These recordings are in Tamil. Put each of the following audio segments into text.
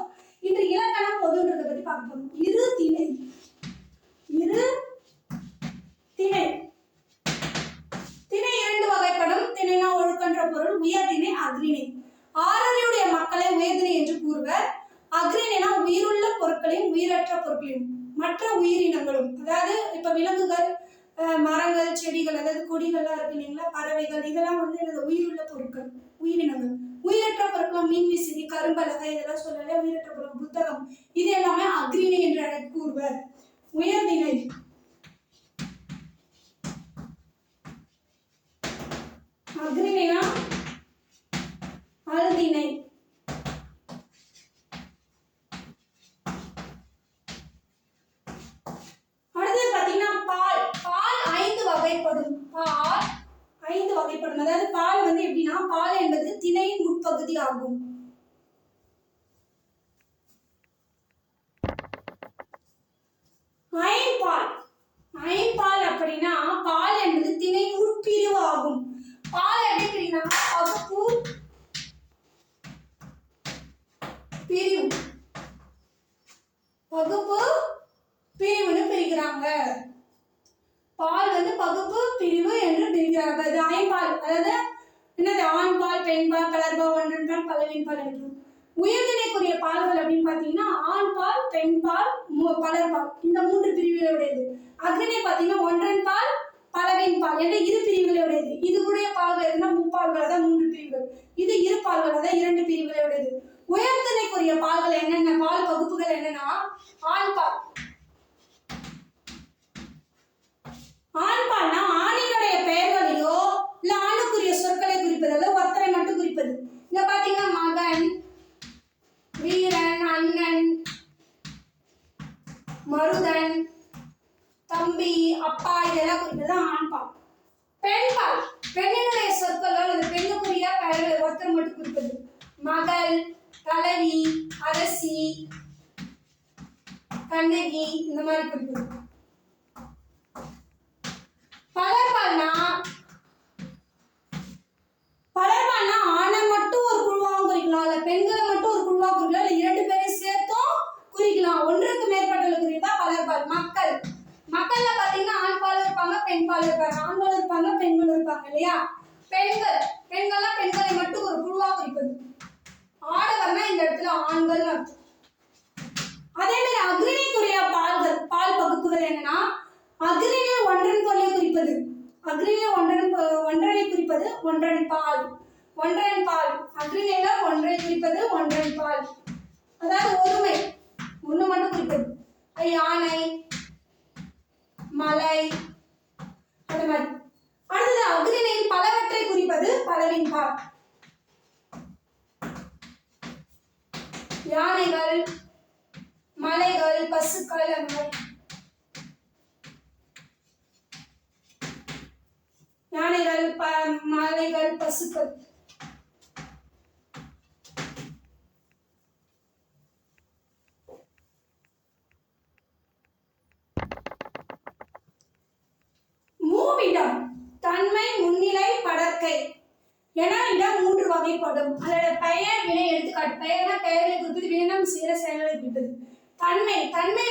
பார்த்துருக்கோம். இன்று இலக்கணம் பொதுன்றதை பத்தி பார்க்க போறோம். இரு திணை திணை இரண்டு வகைப்படும். திணைனா ஒழுக்கன்ற பொருள். உயர்திணை, அஃறிணை. ஆறறிவுடைய மக்களை உயர்திணை என்று கூறுவர். அஃறிணைனா உயிருள்ள பொருட்களையும் உயிரற்ற பொருட்களையும் மற்ற உயிரினங்களும், அதாவது இப்ப விலங்குகள், மரங்கள், செடிகள், அதாவது கொடிகள்லாம் இருக்கு இல்லைங்களா, பறவைகள், இதெல்லாம் வந்து எனது உயிருள்ள பொருட்கள், உயிரினங்கள். உயிரற்ற பொருட்கள் மீன்விசிறி, கரும்பலகை, இதெல்லாம் சொல்லல. உயிரற்ற பொருட்கள் புத்தகம், இது எல்லாமே அஃறிணை என்று கூறுவர். உயர்திணை அஃறிணைனா அல்திணை. அடுத்து பாத்தீங்கன்னா பால். பால் 5 வகைப்படும். பால் 5 வகைப்படும். அதாவது பால் வந்து எப்படின்னா, பால் என்பது திணையின் உட்பகுதி ஆகும். ஐம்பால் அப்படின்னா பால் என்பது திணையின் உட்பிரிவு ஆகும். பால் எப்படி பிரிக்கிறா, பகுப்பு, பிரிவு, பகுப்பு, பிரிவுன்னு பிரிக்கிறாங்க. பால் வந்து பகுப்பு, பிரிவு என்று பிரிக்கிறாங்க. அது ஐம்பால். அதாவது என்னது, ஆண் பால், பெண் பால், கலர்பால், ஒன்றன் பால், பலவின் பால் என்று. உயர்திணைக்குரிய பால்கள் அப்படின்னு பாத்தீங்கன்னா ஆண் பால், பெண் பால், பலர்பால், இந்த 3 பிரிவுகளுடையது. அஃறிணை பாத்தீங்கன்னா ஒன்றன் பால், பலவின் பால் என்ற 2 பிரிவுகளுடையது. இது உடைய பால்கள் எதுனா முப்பால்கள், அதான் 3 பிரிவுகள். இது இரு பால்கள், அதான் 2 பிரிவுகளுடையது. உயர்திணைக்குரிய பால்கள் என்னென்ன, பால் பகுப்புகள் என்னன்னா, ஆண் பால். ஆண் பால்னா ஆணினுடைய பெயர்களையோ இல்ல ஆணுக்குரிய சொற்களை குறிப்பது, அதாவது ஒருத்தரை மட்டும் குறிப்பது. இங்க பாத்தீங்கன்னா மகன், வீரன், அண்ணன், மருதன், தம்பி, அப்பா, இதெல்லாம் குறிப்பது ஆண் பால். பெண் பால் பெண்ணினுடைய சொற்களோ அல்லது பெண்ணுக்குரிய பெயர்களை ஒருத்தர் மட்டும் குறிப்பது. மகள், தலைவி, அரசி, கண்ணகி, இந்த மாதிரி குறிப்பது. பலர்பால்னா ஆணை மட்டும் ஒரு குழுவாகவும் குறிக்கலாம், இல்ல பெண்களை மட்டும் ஒரு குழுவா குறிக்கலாம், இல்ல 2 பேரையும் சேர்த்தும் குறிக்கலாம். ஒன்றுக்கு மேற்பட்டவர்களை குறிப்பா பலர்பால். மக்கள்ல பாத்தீங்கன்னா ஆண் பால் இருப்பாங்க, பெண் பால் இருப்பாங்க. ஆண்கள் இருப்பாங்க, பெண்கள் இருப்பாங்க இல்லையா. பெண்கள்லாம் பெண்களை மட்டும் ஒரு குழுவா குறிப்பது. ஆடவர்னா இந்த இடத்துல ஆண்கள் அர்த்தம். அதே மாதிரி அஃறிணைக்குரிய பால்கள், பால் பகுப்புகள் என்னன்னா, அஃறிணை ஒன்றன் பொருளை குறிப்பது. அஃறிணை ஒன்றனை குறிப்பது ஒன்றன் பால். அஃறிணைல ஒன்றை குறிப்பது ஒன்றன் பால், அதாவது ஒருமை, ஒண்ணு மட்டும் குறிப்பது. யானை, மலை, அந்த மாதிரி. அடுத்தது அஃறிணையில் பலவற்றை குறிப்பது பலவின் பால். யானைகள், மலைகள், பசுக்கள், அந்த மாதிரி. யானைகள், மலைகள், பசுக்கள். மூவிடம், தன்மை, முன்னிலை, படர்க்கை என இடம் 3 வகைப்படும். அதோட பெயர், வினை, எடுத்துக்காட்டு. பெயர்னா பெயர்களை குறிப்பது, வினைனம் செய்யற செயல்களை குறிப்பது. தன்மை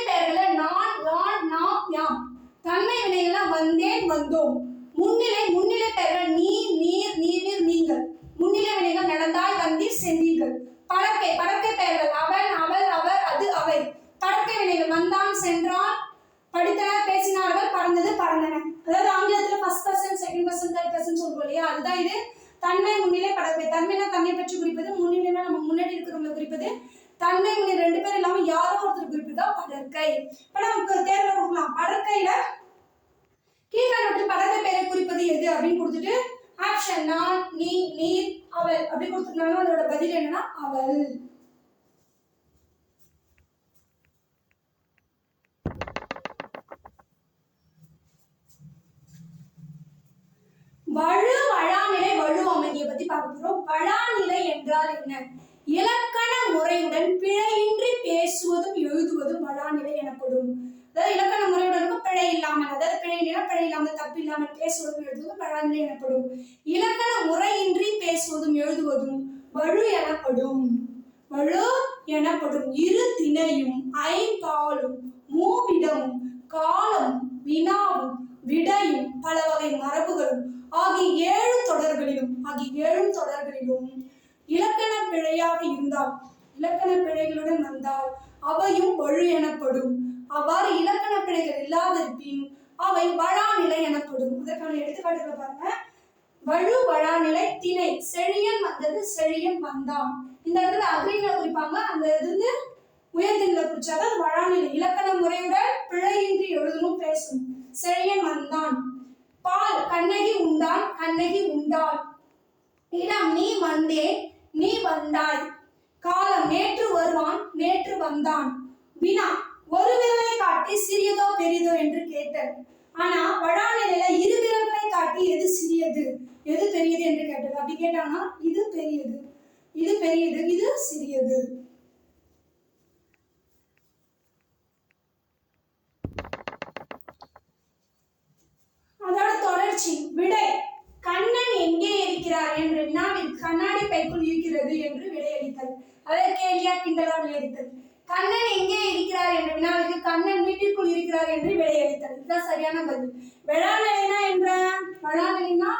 பெயர்களை நான், யான், நாம், யாம். தன்மை வினைகள்லாம் வந்தேன், வந்தோம். முன்னிலை பெயர்கள் நீ, நீர், நீர், நீங்கள். முன்னிலை வினைகள் நடந்தாய், வந்தீர், சென்றீர்கள். படர்க்கை பெயர்கள் அவன், அவள், அவர், அது, அவை. படர்க்கை வினைகள் வந்தான், சென்றான், படித்தனர், பேசினார்கள், பறந்தது, பறந்தன. அதாவது ஆங்கிலத்துல first person, second person, third person சொல்றோம் இல்லையா, அதுதான் இது. தன்மை, முன்னிலை, படர்க்கை. தன்மைனா தன்னை பற்றி குறிப்பது, முன்னிலைனா நம்ம முன்னாடி இருக்கிறவங்களை குறிப்பது. தன்மை, முன்னிலை 2 பேர் இல்லாம யாரோ ஒருத்தர் குறிப்பதா படர்க்கை. இப்ப நமக்கு தேர்வுல கொடுக்கலாம், படர்க்கையில கீழ்கண்டவற்றில் படர்க்கை பெயரை குறிப்பது எது அப்படின்னு கொடுத்துட்டு ஆப்ஷன் நான், நீ, நீர், அவள் அப்படி கொடுத்துருந்தாலும் அதோட பதில் என்னன்னா அவள். வழாநிலை, வழுவமைதியை பத்தி பார்க்க போறோம். வழாநிலை என்றால் என்ன? இலக்கண முறையுடன் பிழையின்றி பேசுவதும் எழுதுவதும் வழாநிலை எனப்படும். அதாவது இலக்கண முறையுடன் பிழை இல்லாமல், அதாவது பிழை இல்லாமல், தப்பு இல்லாமல் பேசுவதும் எழுதுவதும் வழாநிலை எனப்படும். இலக்கண முறையின்றி பேசுவதும் எழுதுவதும் வழு எனப்படும். வழு எனப்படும். இரு திணையும் ஐம்பாலும் மூவிடமும் காலம் வினாவும் விடையும் பல வகை மரபுகளும் ஆகிய ஏழும் தொடர்களிலும் இலக்கண பிழையாக இருந்தால், இலக்கண பிழைகளுடன் வந்தால் அவையும் வழு எனப்படும். அவ்வாறு இலக்கண பிழைகள் இல்லாதிருப்பின் அவை வழாநிலை எனப்படும். அதற்கான எடுத்துக்காட்டுகளை பாருங்க. வழு வழாநிலை. திணை செழியன் வந்தது, செழியன் வந்தான். இந்த இடத்துல அக்ரிகளை குறிப்பாங்க. அந்த இது உயர்திணையில குறிச்சாதான் அது வழாநிலை. இலக்கண முறையுடன் பிழையின்றி எழுதணும், பேசணும். செழியன் வந்தான். பால் கண்ணகி உண்டான், கண்ணகி உண்டாள். இடம் நீ வந்தே, நீ வந்தாய். காலம் நேற்று வருவான், நேற்று வந்தான். வினா ஒரு விரலை காட்டி சிறியதோ பெரியதோ என்று கேட்டது. ஆனா வழாநிலையில இரு விரல்களை காட்டி எது சிறியது எது பெரியது என்று கேட்டது. அப்படி கேட்டாங்கன்னா இது பெரியது, இது பெரியது, இது சிறியது. அதோட தொடர்ச்சி. விடை கண்ணன் எங்கே இருக்கிறார் என்ற வினாவிற்கு கண்ணாடி பைக்குள் இருக்கிறது என்று விடையளித்தல். அதை கேள்வியா கிண்டலா விளையாடித்தல். கண்ணன் எங்கே இருக்கிறார் என்ற வினாவிற்கு கண்ணன் வீட்டிற்குள் இருக்கிறார் என்று விடையளித்தல். இதுதான் சரியான பதில். வழாநிலைனா என்ன? வழாநிலைனா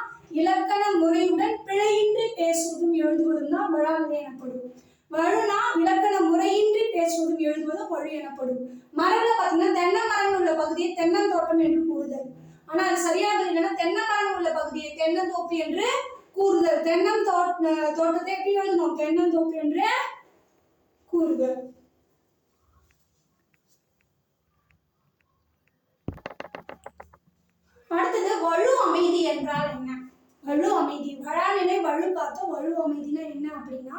இலக்கண முறையுடன் பிழையின்றி பேசுவதும் எழுதுவதும் தான் வழாநிலை எனப்படும். வழுனா இலக்கண முறையின்றி பேசுவதும் எழுதுவதும் வழு எனப்படும். மரம்ல பார்த்தீங்கன்னா தென்னை மரம் உள்ள பகுதியை தென்னந்தோட்டம் என்று கூறுதல். ஆனா அது சரியாக இல்லைன்னா தென்னை மரம் உள்ள பகுதியை தென்னந்தோப்பு என்று கூறுதல். தோட்டத்தை எப்படி எழுதணும்? தென்னந்தோப்பு என்று கூறுதல். அடுத்தது வழு அமைதி என்றால் என்ன? வழு அமைதி. வழாநிலை வழு பார்த்தோம். வழு அமைதினா என்ன அப்படின்னா,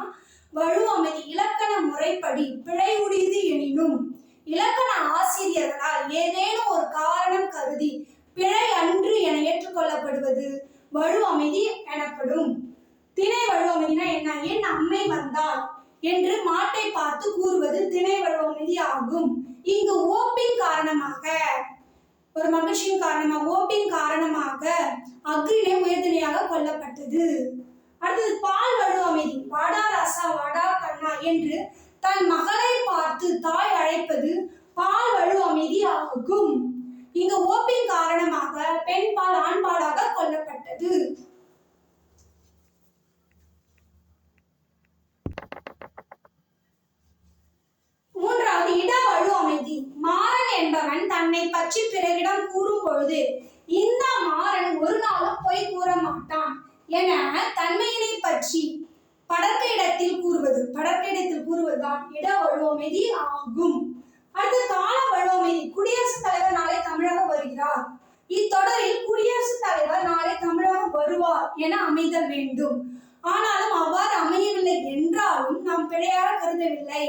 வழு அமைதி இலக்கண முறைப்படி பிழை உடையது எனினும் இலக்கண ஆசிரியர்களால் ஏதேனும் ஒரு காரணம் கருதி பிழை அன்று என ஏற்றுக்கொள்ளப்படுவது வழு அமைதி எனப்படும். திணை வழு அமைதினா என்ன? என் அம்மை வந்தாள் என்று மாட்டை பார்த்து கூறுவது திணை வழு அமைதி ஆகும். இங்கு ஓப்பின் காரணமாக, ஒரு மகிழ்ச்சியின் காரணமாக, ஓப்பின் காரணமாக அக்ரிணை உயர்திணையாக கொல்லப்பட்டது. அடுத்தது பால் வழு அமைதி. வாடா ராசா வாடா கண்ணா என்று தன் மகளை பார்த்து தாய் அழைப்பது பால் வழு அமைதி ஆகும். இங்கு ஓப்பின் காரணமாக பெண் பால் ஆண் பாலாக கொல்லப்பட்டது. மூன்றாவது இட வழு அமைதி. மாறன் என்பவன் தன்னை பற்றி பிறரிடம் கூறும் பொழுது இந்த மாறன் ஒரு நாளும் பொய் கூற மாட்டான் என தன்மையினை பற்றி படர்க்க இடத்தில் கூறுவதுதான் இட வழு அமைதி ஆகும். அடுத்து கால வழு அமைதி. குடியரசுத் தலைவர் நாளை தமிழகம் வருகிறார். இத்தொடரில் குடியரசுத் தலைவர் நாளை தமிழகம் வருவார் என அமைதல் வேண்டும். ஆனாலும் அவ்வாறு அமையவில்லை என்றாலும் நாம் பிழையாக கருதவில்லை.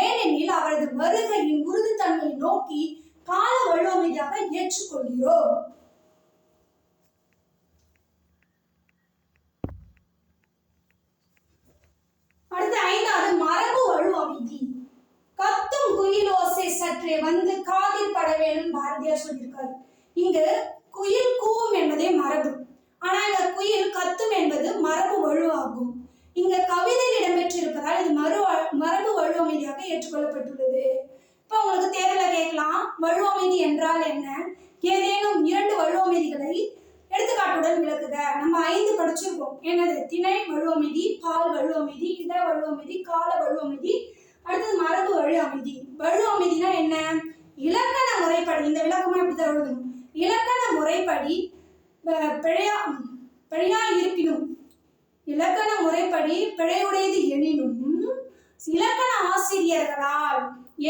ஏனெனில் அவரது வருகையின் உறுதித்தன்மையை நோக்கி கால வழு அமைதியாக ஏற்றுக்கொள்கிறோம். அடுத்து ஐந்தாவது மரபு வழு அமைதி. கத்தும் குயில் ஓசை சற்றே வந்து காதில் பட வேண்டும் பாரதியார் சொல்லியிருக்காரு. இங்கு குயில் கூவும் என்பதே மரபு. ஆனா இந்த குயில் கத்தும் என்பது மரபு வழு ஆகும். இங்க கவிதையில் இடம்பெற்றிருப்பதால் இது மரபு வழு அமைதியாக ஏற்றுக்கொள்ளப்பட்டுள்ளது. இப்ப உங்களுக்கு தேர்வுல கேட்கலாம், வழு அமைதி என்றால் என்ன? ஏதேனும் 2 வழு அமைதிகளை எடுத்துக்காட்டுடன் விளக்குக. நம்ம 5 படிச்சிருக்கோம். என்னது? திணை வழு அமைதி, பால் வழு அமைதி, இட வழு அமைதி, கால வழு அமைதி, அடுத்தது மரபு வழு அமைதி. வழு அமைதினா என்ன? இலக்கண முறைப்படி, இந்த விளக்கமா எப்படிதான் எழுதணும்? இலக்கண முறைப்படி பிழையா இருப்பினும், இலக்கண முறைப்படி பிழையுடையது எனினும் இலக்கண ஆசிரியர்களால்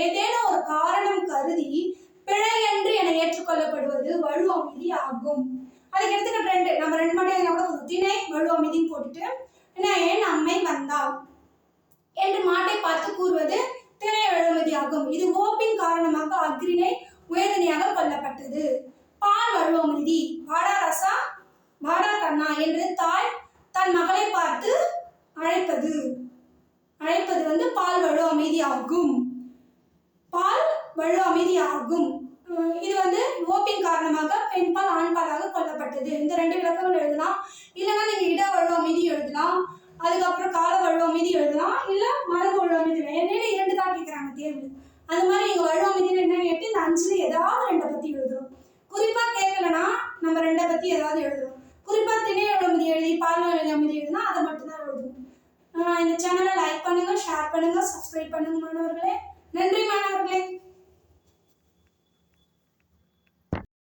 ஏதேனும் ஒரு காரணம் கருதி பிழை என்று என ஏற்றுக்கொள்ளப்படுவது வழு அமைதி ஆகும். அதுக்கு எடுத்துக்கிட்டு 2 நம்ம 2 மட்டும் திணை வழு அமைதின்னு போட்டுட்டு என் அம்மை வந்தாள் என்று மாட்டை பார்த்து கூறுவது திணை வழு அமைதி ஆகும். இது ஓப்பின் காரணமாக அக்ரிணை உயர்திணையாக கொல்லப்பட்டது. பால் வழு அமைதி. வாடா ரசா வாடா கண்ணா என்று தாய் தன் மகளை பார்த்து அழைப்பது வந்து பால் வழு அமைதி ஆகும். பால் வழு அமைதி ஆகும். இது வந்து ஓப்பின் காரணமாக பெண் பால் ஆண் பாலாக கொல்லப்பட்டது. இந்த 2 விளக்கங்கள் எழுதலாம். இல்லைன்னா நீங்க இட வழு அமைதி எழுதலாம். அதுக்கப்புறம் கால வழுவமைதி எழுதலாம், இல்லை மரபு வழுவமைதி எழுதலாம். என்னையில 2 தான் கேட்குறாங்க தேர்வு. அது மாதிரி நீங்கள் வழுவமைதின்னு என்ன கேட்டு இந்த 5ல் ஏதாவது 2 பற்றி எழுதுறோம். குறிப்பாக கேட்கலன்னா நம்ம 2 பற்றி ஏதாவது எழுதுறோம். குறிப்பாக திணை வழுவமைதி எழுதி பால் வழுவமைதி எழுதுனா அதை மட்டும்தான் எழுதுவோம். இந்த சேனலை லைக் பண்ணுங்க, ஷேர் பண்ணுங்க, சப்ஸ்கிரைப் பண்ணுங்க மாணவர்களே. நன்றி மாணவர்களே.